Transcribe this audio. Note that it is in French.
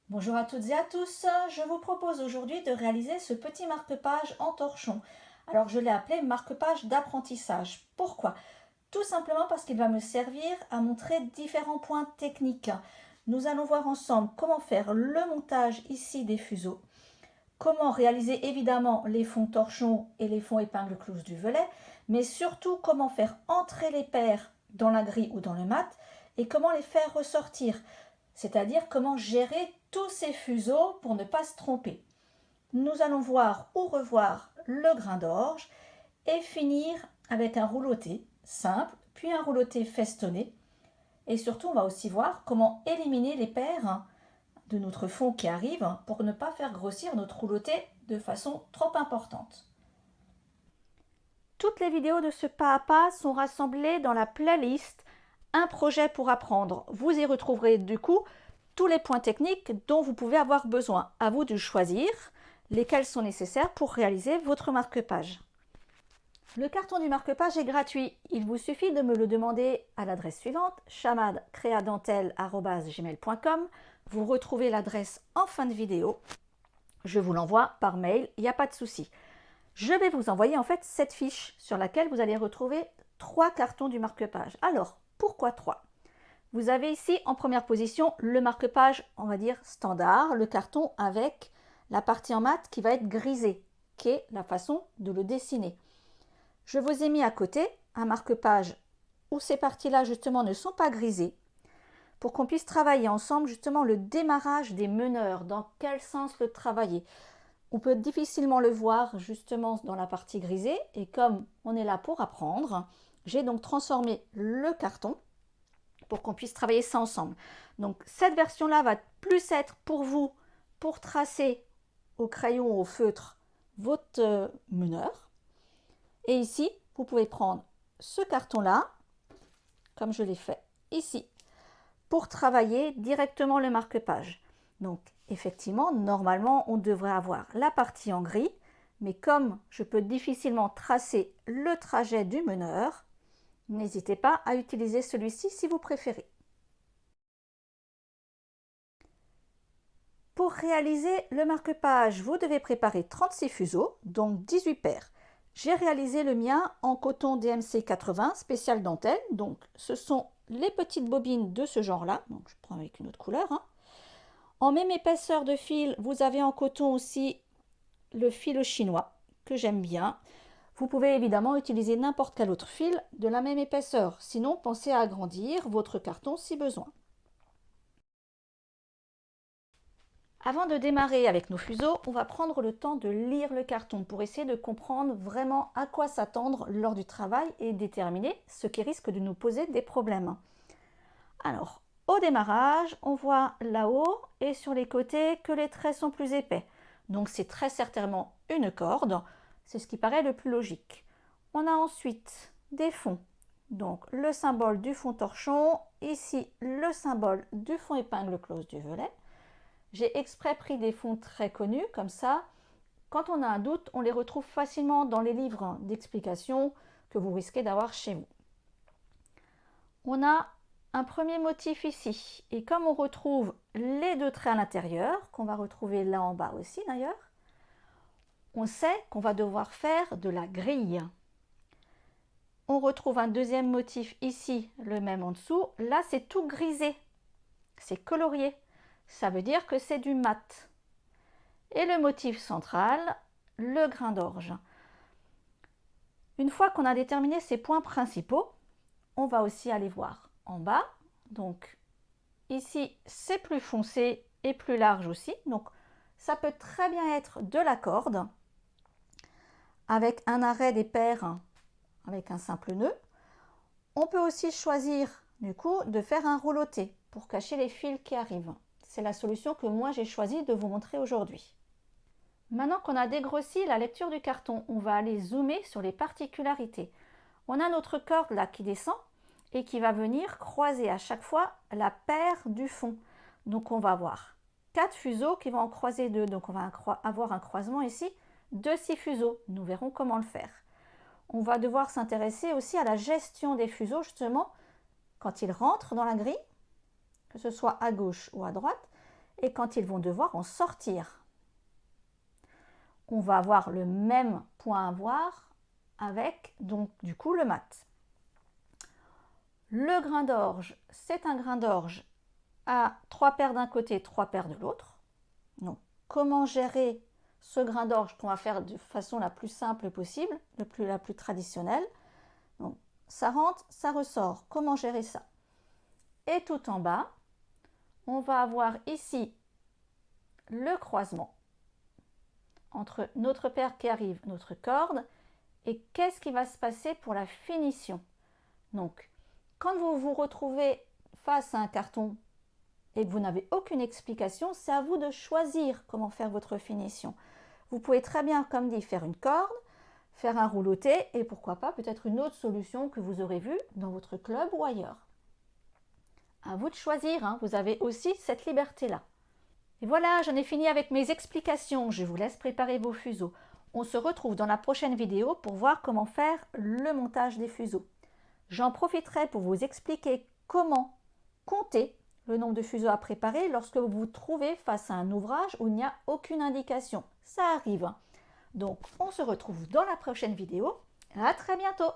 Bonjour à toutes et à tous, je vous propose aujourd'hui de réaliser ce petit marque-page en torchon. Alors je l'ai appelé marque-page d'apprentissage. Pourquoi? Tout simplement parce qu'il va me servir à montrer différents points techniques. Nous allons voir ensemble comment faire le montage ici des fuseaux, comment réaliser évidemment les fonds torchon et les fonds épingle clous du volet, mais surtout comment faire entrer les paires dans la grille ou dans le mat et comment les faire ressortir, c'est-à-dire comment gérer tous ces fuseaux pour ne pas se tromper. Nous allons voir ou revoir le grain d'orge et finir avec un rouleauté simple, puis un rouleauté festonné. Et surtout, on va aussi voir comment éliminer les paires de notre fond qui arrive pour ne pas faire grossir notre rouleauté de façon trop importante. Toutes les vidéos de ce pas à pas sont rassemblées dans la playlist Un projet pour apprendre. Vous y retrouverez du coup tous les points techniques dont vous pouvez avoir besoin. À vous de choisir lesquels sont nécessaires pour réaliser votre marque-page. Le carton du marque-page est gratuit. Il vous suffit de me le demander à l'adresse suivante, chamadcreadentelle@gmail.com. Vous retrouvez l'adresse en fin de vidéo. Je vous l'envoie par mail, il n'y a pas de souci. Je vais vous envoyer en fait cette fiche sur laquelle vous allez retrouver 3 cartons du marque-page. Alors, pourquoi 3? Vous avez ici en première position le marque-page, on va dire standard, le carton avec la partie en mat qui va être grisée, qui est la façon de le dessiner. Je vous ai mis à côté un marque-page où ces parties-là justement ne sont pas grisées, pour qu'on puisse travailler ensemble justement le démarrage des meneurs, dans quel sens le travailler. On peut difficilement le voir justement dans la partie grisée, et comme on est là pour apprendre, j'ai donc transformé le carton pour qu'on puisse travailler ça ensemble. Donc cette version-là va plus être pour vous, pour tracer au crayon ou au feutre votre meneur. Et ici, vous pouvez prendre ce carton-là, comme je l'ai fait ici, pour travailler directement le marque-page. Donc effectivement, normalement, on devrait avoir la partie en gris, mais comme je peux difficilement tracer le trajet du meneur, n'hésitez pas à utiliser celui-ci si vous préférez. Pour réaliser le marque-page, vous devez préparer 36 fuseaux, donc 18 paires. J'ai réalisé le mien en coton DMC 80 spécial dentelle, donc ce sont les petites bobines de ce genre-là, donc je prends avec une autre couleur. En même épaisseur de fil, vous avez en coton aussi le fil chinois, que j'aime bien. Vous pouvez évidemment utiliser n'importe quel autre fil de la même épaisseur, sinon pensez à agrandir votre carton si besoin. Avant de démarrer avec nos fuseaux, on va prendre le temps de lire le carton pour essayer de comprendre vraiment à quoi s'attendre lors du travail et déterminer ce qui risque de nous poser des problèmes. Alors, au démarrage, on voit là-haut et sur les côtés que les traits sont plus épais. Donc c'est très certainement une corde, c'est ce qui paraît le plus logique. On a ensuite des fonds, donc le symbole du fond torchon, ici le symbole du fond épingle close du volet. J'ai exprès pris des fonds très connus, comme ça, quand on a un doute, on les retrouve facilement dans les livres d'explications que vous risquez d'avoir chez vous. On a un premier motif ici, et comme on retrouve les deux traits à l'intérieur, qu'on va retrouver là en bas aussi d'ailleurs, on sait qu'on va devoir faire de la grille. On retrouve un deuxième motif ici, le même en dessous. Là, c'est tout grisé, c'est colorié. Ça veut dire que c'est du mat. Et le motif central, le grain d'orge. Une fois qu'on a déterminé ces points principaux, on va aussi aller voir en bas. Donc ici, c'est plus foncé et plus large aussi. Donc ça peut très bien être de la corde avec un arrêt des paires avec un simple nœud. On peut aussi choisir du coup de faire un rouleauté pour cacher les fils qui arrivent. C'est la solution que moi j'ai choisi de vous montrer aujourd'hui. Maintenant qu'on a dégrossi la lecture du carton, on va aller zoomer sur les particularités. On a notre corde là qui descend et qui va venir croiser à chaque fois la paire du fond. Donc on va avoir 4 fuseaux qui vont en croiser 2. Donc on va avoir un croisement ici de 6 fuseaux. Nous verrons comment le faire. On va devoir s'intéresser aussi à la gestion des fuseaux justement quand ils rentrent dans la grille, que ce soit à gauche ou à droite, et quand ils vont devoir en sortir. On va avoir le même point à voir avec donc du coup le mat. Le grain d'orge, c'est un grain d'orge à 3 paires d'un côté, 3 paires de l'autre. Donc comment gérer ce grain d'orge qu'on va faire de façon la plus simple possible, la plus traditionnelle. Donc ça rentre, ça ressort. Comment gérer ça? Et tout en bas, on va avoir ici le croisement entre notre paire qui arrive, notre corde, et qu'est-ce qui va se passer pour la finition. Donc, quand vous vous retrouvez face à un carton et que vous n'avez aucune explication, c'est à vous de choisir comment faire votre finition. Vous pouvez très bien, comme dit, faire une corde, faire un rouloté et pourquoi pas peut-être une autre solution que vous aurez vue dans votre club ou ailleurs. À vous de choisir, hein, vous avez aussi cette liberté-là. Et voilà, j'en ai fini avec mes explications. Je vous laisse préparer vos fuseaux. On se retrouve dans la prochaine vidéo pour voir comment faire le montage des fuseaux. J'en profiterai pour vous expliquer comment compter le nombre de fuseaux à préparer lorsque vous vous trouvez face à un ouvrage où il n'y a aucune indication. Ça arrive. Donc, on se retrouve dans la prochaine vidéo. À très bientôt!